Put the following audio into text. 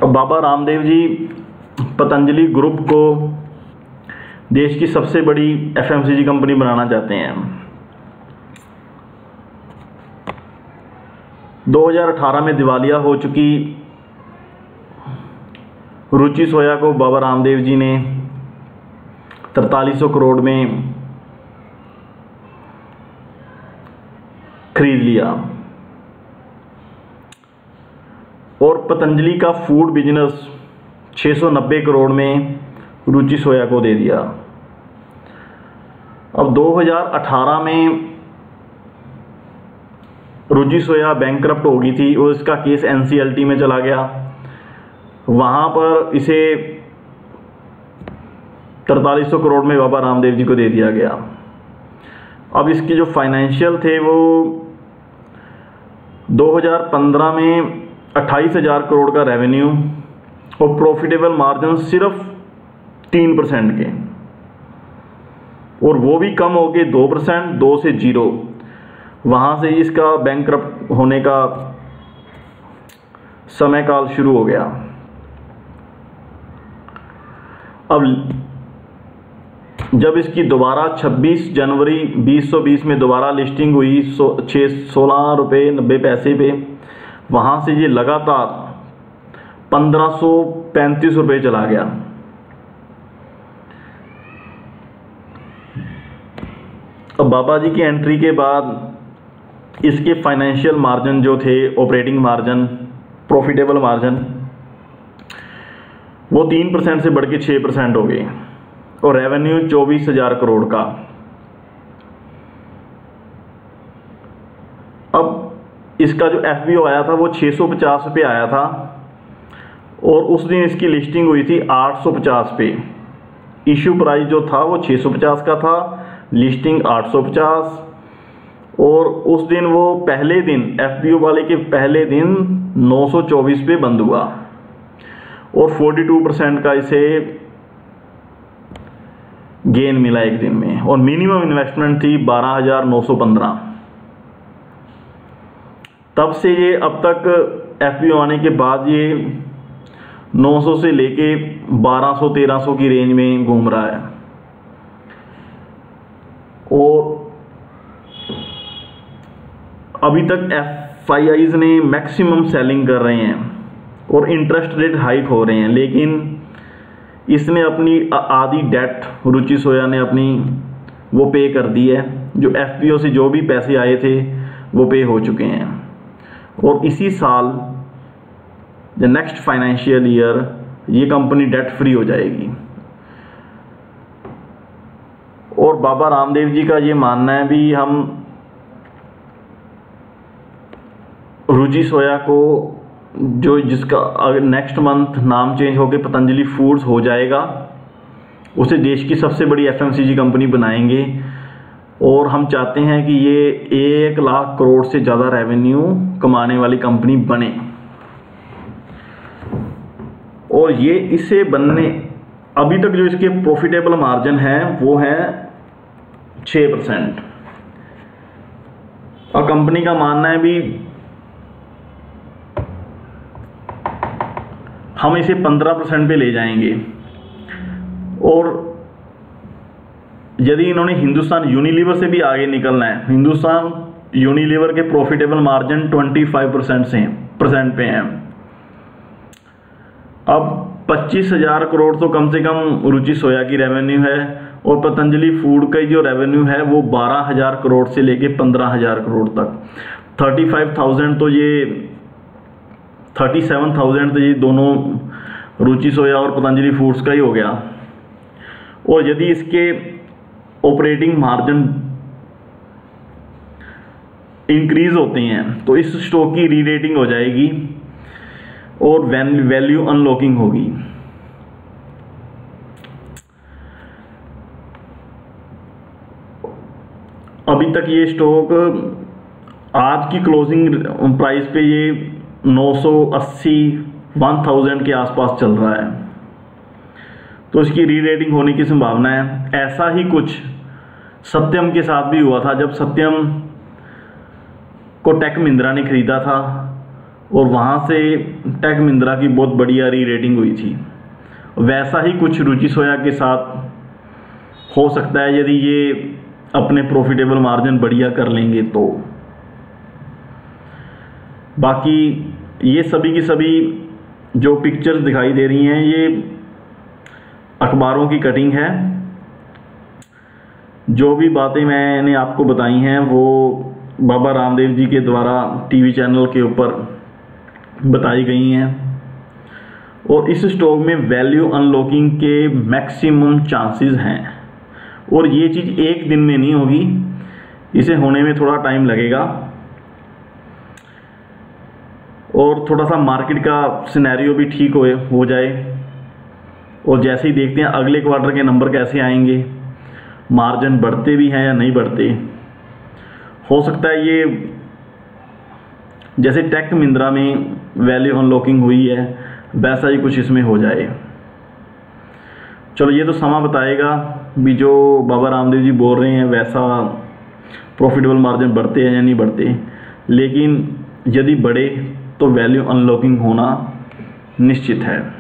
अब बाबा रामदेव जी पतंजलि ग्रुप को देश की सबसे बड़ी एफएमसीजी कंपनी बनाना चाहते हैं। 2018 में दिवालिया हो चुकी रुचि सोया को बाबा रामदेव जी ने 4300 करोड़ में खरीद लिया और पतंजलि का फूड बिजनेस 690 करोड़ में रुचि सोया को दे दिया। अब 2018 में रुचि सोया बैंकरप्ट हो गई थी और इसका केस एनसीएलटी में चला गया। वहाँ पर इसे 4300 करोड़ में बाबा रामदेव जी को दे दिया गया। अब इसके जो फाइनेंशियल थे वो 2015 में 28,000 करोड़ का रेवेन्यू और प्रॉफिटेबल मार्जिन सिर्फ 3% के, और वो भी कम हो गए 2%, 2 से 0। वहाँ से इसका बैंकरप्ट होने का समय काल शुरू हो गया। अब जब इसकी दोबारा 26 जनवरी 2020 में दोबारा लिस्टिंग हुई 16 रुपये 90 पैसे पे, वहाँ से ये लगातार 1535 रुपये चला गया। अब बाबा जी की एंट्री के बाद इसके फाइनेंशियल मार्जिन जो थे, ऑपरेटिंग मार्जिन, प्रॉफिटेबल मार्जिन, वो 3% से बढ़ के 6% हो गए और रेवेन्यू 24,000 करोड़ का। अब इसका जो एफबीओ आया था वो 650 पे आया था और उस दिन इसकी लिस्टिंग हुई थी 850 पे। इशू प्राइस जो था वो 650 का था, लिस्टिंग 850, और उस दिन वो पहले दिन एफबीओ वाले के पहले दिन 924 पे बंद हुआ और 42% का इसे गेन मिला एक दिन में, और मिनिमम इन्वेस्टमेंट थी 12,915। तब से ये अब तक एफबीओ आने के बाद ये 900 से लेके 1200-1300 की रेंज में घूम रहा है। और अभी तक एफआईआईज ने मैक्सिमम सेलिंग कर रहे हैं और इंटरेस्ट रेट हाइक हो रहे हैं, लेकिन इसने अपनी आधी डेट, रुचि सोया ने अपनी वो पे कर दी है। जो एफपीओ से जो भी पैसे आए थे वो पे हो चुके हैं और इसी साल द नेक्स्ट फाइनेंशियल ईयर ये कंपनी डेट फ्री हो जाएगी। और बाबा रामदेव जी का ये मानना है भी हम रुचि सोया को, जो जिसका नेक्स्ट मंथ नाम चेंज होकर पतंजलि फूड्स हो जाएगा, उसे देश की सबसे बड़ी एफएमसीजी कंपनी बनाएंगे और हम चाहते हैं कि ये 1 लाख करोड़ से ज़्यादा रेवेन्यू कमाने वाली कंपनी बने। और ये इसे बनने, अभी तक जो इसके प्रॉफिटेबल मार्जिन है वो है 6%। और कंपनी का मानना है भी हम इसे 15% पे ले जाएंगे। और यदि इन्होंने हिंदुस्तान यूनिलीवर से भी आगे निकलना है, हिंदुस्तान यूनिलीवर के प्रॉफिटेबल मार्जिन 25% पे हैं। अब 25,000 करोड़ तो कम से कम रुचि सोया की रेवेन्यू है और पतंजलि फूड का जो रेवेन्यू है वो 12,000 करोड़ से लेके 15,000 करोड़ तक। 37,000 तो ये दोनों रुचि सोया और पतंजलि फूड्स का ही हो गया। और यदि इसके ऑपरेटिंग मार्जिन इंक्रीज होते हैं तो इस स्टॉक की री-रेटिंग हो जाएगी और वैल्यू अनलॉकिंग होगी। अभी तक ये स्टॉक आज की क्लोजिंग प्राइस पे ये 980-1000 के आसपास चल रहा है, तो इसकी री-रेटिंग होने की संभावना है। ऐसा ही कुछ सत्यम के साथ भी हुआ था। जब सत्यम को टेक महिंद्रा ने खरीदा था और वहाँ से टेक महिंद्रा की बहुत बढ़िया री-रेटिंग हुई थी। वैसा ही कुछ रुचि सोया के साथ हो सकता है यदि ये अपने प्रॉफिटेबल मार्जिन बढ़िया कर लेंगे तो। बाकी ये सभी की सभी जो पिक्चर्स दिखाई दे रही हैं ये अखबारों की कटिंग है। जो भी बातें मैंने आपको बताई हैं वो बाबा रामदेव जी के द्वारा टीवी चैनल के ऊपर बताई गई हैं। और इस स्टॉक में वैल्यू अनलॉकिंग के मैक्सिमम चांसेस हैं और ये चीज़ एक दिन में नहीं होगी, इसे होने में थोड़ा टाइम लगेगा और थोड़ा सा मार्केट का सिनेरियो भी ठीक हो जाए। और जैसे ही देखते हैं अगले क्वार्टर के नंबर कैसे आएंगे, मार्जिन बढ़ते भी हैं या नहीं बढ़ते। हो सकता है ये जैसे टेक महिंद्रा में वैल्यू अनलॉकिंग हुई है वैसा ही कुछ इसमें हो जाए। चलो ये तो समा बताएगा भी जो बाबा रामदेव जी बोल रहे हैं वैसा प्रॉफिटेबल मार्जिन बढ़ते हैं या नहीं बढ़ते, लेकिन यदि बढ़े तो वैल्यू अनलॉकिंग होना निश्चित है।